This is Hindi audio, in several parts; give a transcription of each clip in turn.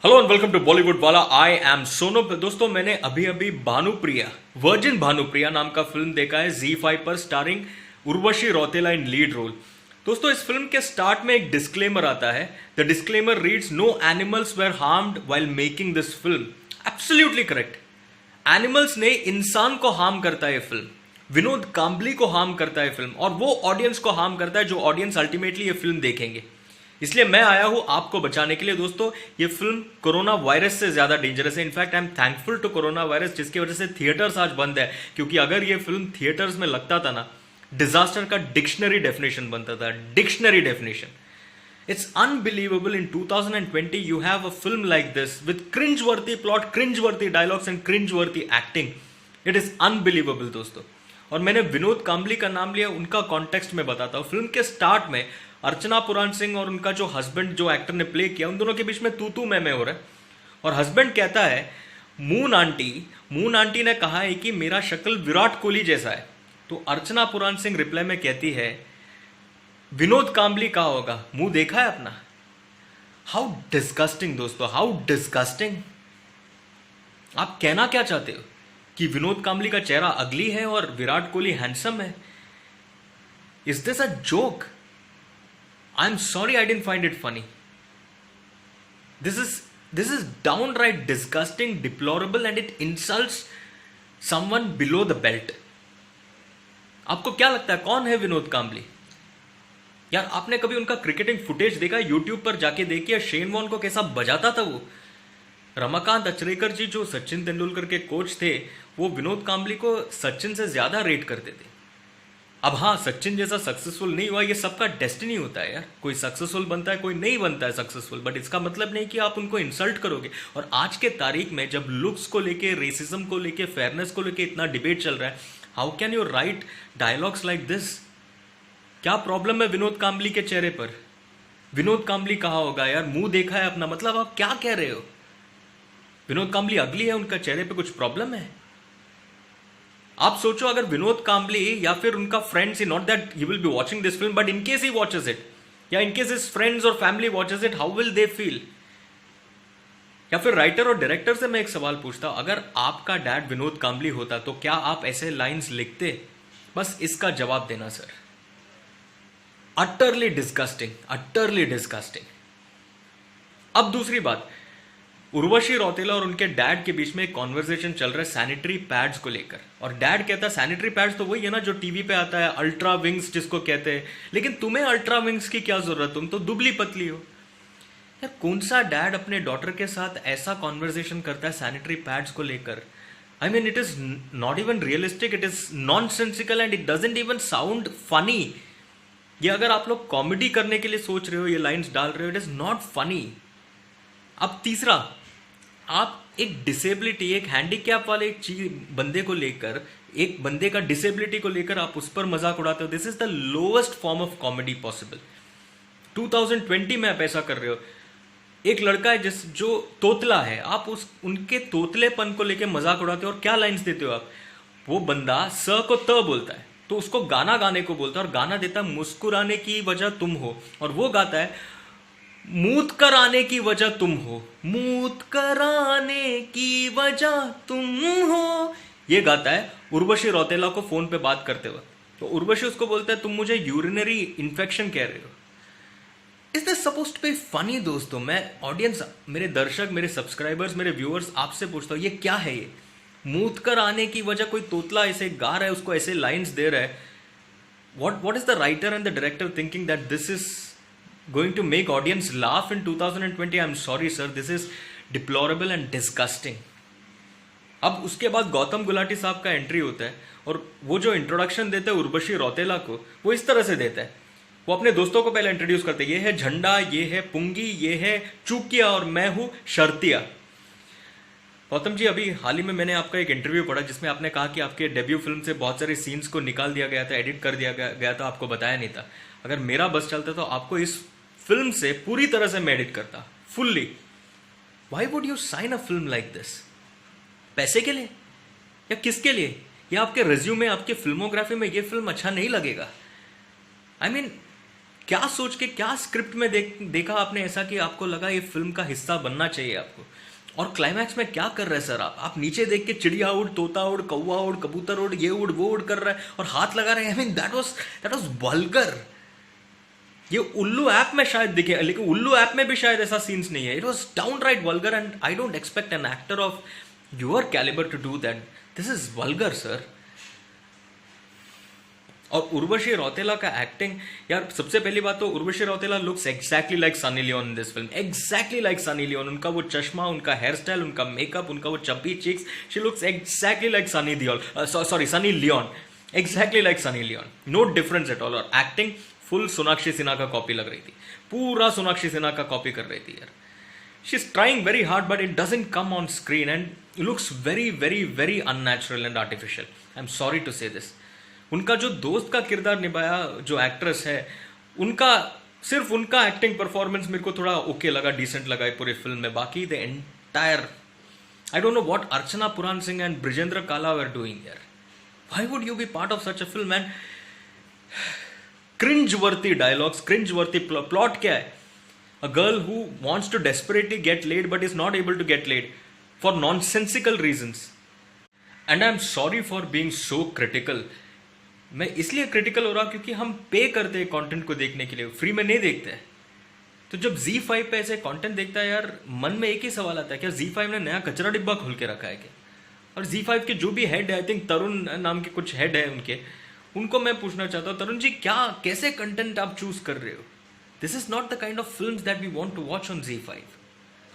Hello and welcome to Bollywood वाला। I am Sono. दोस्तों मैंने अभी अभी भानुप्रिया वर्जिन भानुप्रिया नाम का फिल्म देखा है Z5 पर, starring Urvashi Rautela in lead role. दोस्तों इस फिल्म के स्टार्ट में एक डिस्क्लेमर आता है। The disclaimer reads no animals were harmed while making this film. Absolutely correct. Animals ने इंसान को हार्म करता है फिल्म, विनोद कांबली को हार्म करता है फिल्म, और वो ऑडियंस को हार्म करता है जो ऑडियंस अल्टीमेटली ये फिल्म देखेंगे। इसलिए मैं आया हूं आपको बचाने के लिए। दोस्तों ये फिल्म कोरोना वायरस से ज्यादा डेंजरस है। In fact I am thankful to corona virus जिसकी वजह से थिएटर्स आज बंद है, क्योंकि अगर ये फिल्म थिएटर्स में लगता था ना, डिजास्टर का डिक्शनरी डेफिनेशन बनता था। Dictionary definition. It's unbelievable in 2020 you have a film like this with cringe-worthy plot, cringe-worthy dialogues and cringe-worthy acting. It is unbelievable दोस्तों। और मैंने विनोद कांबली का नाम लिया, उनका कॉन्टेक्स्ट में बताता हूँ। फिल्म के स्टार्ट में अर्चना पुराण सिंह और उनका जो हस्बैंड जो एक्टर ने प्ले किया, उन दोनों के बीच में तू तू मैं हो रहा है। और हस्बैंड कहता है मून आंटी ने कहा है कि मेरा शक्ल विराट कोहली जैसा है। तो अर्चना पुराण सिंह रिप्लाई में कहती है विनोद कांबली कहा होगा, मुंह देखा है अपना। हाउ डिस्गस्टिंग दोस्तों, हाउ डिस्गस्टिंग। आप कहना क्या चाहते हो कि विनोद कांबली का चेहरा अगली है और विराट कोहली हैंडसम है? Is this a joke? I am sorry, I didn't find it funny. This is downright disgusting, deplorable and it insults someone below the belt. आपको क्या लगता है कौन है विनोद कांबली? यार आपने कभी उनका क्रिकेटिंग फुटेज देखा? यूट्यूब पर जाके देखिए शेन वॉर्न को कैसा बजाता था वो। रमाकांत अचरेकर जी जो सचिन तेंदुलकर के कोच थे, वो विनोद कांबली को सचिन से ज्यादा रेट करते थे। अब हाँ, सचिन जैसा सक्सेसफुल नहीं हुआ, ये सबका डेस्टिनी होता है यार। कोई सक्सेसफुल बनता है, कोई नहीं बनता है सक्सेसफुल, बट इसका मतलब नहीं कि आप उनको इंसल्ट करोगे। और आज के तारीख में जब लुक्स को लेके, रेसिज्म को लेके, फेयरनेस को लेके इतना डिबेट चल रहा है, how can you right dialogues like this? क्या प्रॉब्लम है विनोद कांबली के चेहरे पर? विनोद कांबली कहा होगा यार, मुंह देखा है अपना, मतलब आप क्या कह रहे हो? विनोद कांबली अगली है, उनका चेहरे पे कुछ प्रॉब्लम है? आप सोचो अगर विनोद कांबली या फिर उनका friends, not that he will be watching this film, but in case he watches it, या इनकेस हिज फ्रेंड्स और family watches it, how will they feel? या फिर राइटर और डायरेक्टर से मैं एक सवाल पूछता हूं, अगर आपका डैड विनोद कांबली होता तो क्या आप ऐसे लाइंस लिखते? बस इसका जवाब देना sir. Utterly disgusting, utterly disgusting. अब दूसरी बात, उर्वशी रौतेला और उनके डैड के बीच में एक कॉन्वर्सेशन चल रहा है सैनिटरी पैड्स को लेकर। और डैड कहता है सैनिटरी पैड्स तो वही है ना जो टीवी पे आता है, अल्ट्रा विंग्स जिसको कहते हैं, लेकिन तुम्हें अल्ट्रा विंग्स की क्या जरूरत, तुम तो दुबली पतली हो। यार कौन सा डैड अपने डॉटर के साथ ऐसा कॉन्वर्सेशन करता है सैनिटरी पैड्स को लेकर? I mean it is not even realistic, it is nonsensical and it doesn't even sound funny. ये अगर आप लोग कॉमेडी करने के लिए सोच रहे हो, ये लाइंस डाल रहे हो, इट इज नॉट फनी। अब तीसरा, आप एक डिसेबिलिटी, एक हैंडीकैप वाले एक चीज बंदे को लेकर, एक बंदे का डिसेबिलिटी को लेकर आप उस पर मजाक उड़ाते हो। This is the lowest form of comedy possible. 2020 में आप ऐसा कर रहे हो। एक लड़का है जो तोतला है, आप उनके तोतलेपन को लेकर मजाक उड़ाते हो। और क्या लाइंस देते हो आप? वो बंदा स को त बोलता है तो उसको गाना गाने को बोलता है, और गाना देता है मुस्कुराने की वजह तुम हो, और वो गाता है मूत कराने की वजह तुम हो, मूत कराने की वजह तुम हो। ये गाता है उर्वशी रौतेला को फोन पे बात करते हुए। तो उर्वशी उसको बोलता है तुम मुझे यूरिनरी इन्फेक्शन कह रहे हो। Is this supposed to be funny? दोस्तों मैं ऑडियंस, मेरे दर्शक, मेरे सब्सक्राइबर्स, मेरे व्यूअर्स, आपसे पूछता हूँ ये क्या है? ये मूत कर आने की वजह, कोई तोतला ऐसे गा रहा है, उसको ऐसे लाइंस दे रहा है। What is the writer and the director thinking that this is going to make audience laugh in 2020? I'm sorry sir, this is deplorable and disgusting. अब उसके बाद गौतम गुलाटी साहब का एंट्री होता है, और वो जो इंट्रोडक्शन देते हैं उर्वशी रौतेला को, वो इस तरह से देता है। वो अपने दोस्तों को पहले इंट्रोड्यूस करते हैं, ये है झंडा, ये है पुंगी, ये है चूकिया, और मैं हूं शर्तिया। गौतम जी, अभी हाल ही में मैंने आपका एक इंटरव्यू पढ़ा जिसमें आपने कहा कि आपके डेब्यू फिल्म से बहुत सारे सीन्स को निकाल दिया गया था, एडिट कर दिया गया था, आपको बताया नहीं था। अगर मेरा बस चलता तो आपको इस फिल्म से पूरी तरह से मैं एडिट करता fully. Why would you sign a film like this? पैसे के लिए या किसके लिए? या आपके रिज्यूमे, आपके फिल्मोग्राफी में ये फिल्म अच्छा नहीं लगेगा? आई मीन क्या सोच के, क्या स्क्रिप्ट में देखा आपने ऐसा कि आपको लगा ये फिल्म का हिस्सा बनना चाहिए आपको? और क्लाइमैक्स में क्या कर रहे हैं सर आप नीचे देख के चिड़िया उड़, तोता उड़, कौवा उड़, कबूतर उड़, ये उड़, वो उड़ कर रहा है और हाथ लगा रहे हैं। I mean that was vulgar. ये उल्लू ऐप में शायद दिखे, लेकिन उल्लू ऐप में भी शायद ऐसा सीन्स नहीं है। It was downright vulgar and I don't expect an actor of your calibre to do that. This is vulgar sir. और उर्वशी रौतेला का एक्टिंग, यार सबसे पहली बात तो Urvashi Rautela looks exactly like Sunny Leone in this film, exactly like Sunny Leone. उनका वो चश्मा, उनका हेयर स्टाइल, उनका मेकअप, उनका वो chubby cheeks, she looks exactly like Sunny Leone, exactly like Sunny Leone, no difference at all. और एक्टिंग फुल सोनाक्षी सिन्हा का कॉपी लग रही थी, पूरा सोनाक्षी सिन्हा का कॉपी कर रही थी यार। She is trying very hard but it doesn't come on screen and looks very very very unnatural and artificial. I am sorry to say this. उनका जो दोस्त का किरदार निभाया जो एक्ट्रेस है, सिर्फ उनका एक्टिंग परफॉर्मेंस मेरे को थोड़ा ओके लगा, डिसेंट लगा है पूरी फिल्म में। बाकी the entire, I don't know what Archana Puran Singh and Brijendra Kala were doing यार। Why would you be part of such a film and cringeworthy dialogues, cringeworthy plot क्या है? A girl who wants to desperately get laid but is not able to get laid for nonsensical reasons. And I am sorry for being so critical. मैं इसलिए क्रिटिकल हो रहा क्योंकि हम पे करते हैं कंटेंट को देखने के लिए, फ्री में नहीं देखते हैं। तो जब Z5 पे ऐसे कंटेंट देखता है यार, मन में एक ही सवाल आता है, क्या Z5 ने नया कचरा डिब्बा खोल के रखा है क्या? और Z5 के जो भी हेड है, आई थिंक तरुण नाम के कुछ हेड है उनको मैं पूछना चाहता हूँ, तरुण जी कैसे कंटेंट आप चूज कर रहे हो? This is not the kind of film that we want to watch on Z5।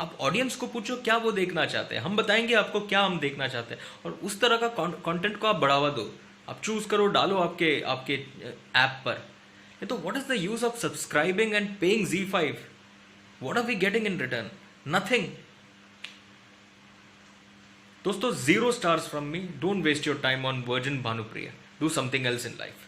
आप ऑडियंस को पूछो क्या वो देखना चाहते हैं, हम बताएंगे आपको क्या हम देखना चाहते हैं, और उस तरह का कंटेंट को आप बढ़ावा दो, आप चूज करो, डालो आपके ऐप पर। ये तो what is the use of subscribing and paying Z5? What are we getting in return? Nothing. दोस्तों 0 stars from me. Don't waste your time on Virgin Bhanupriya. Do something else in life.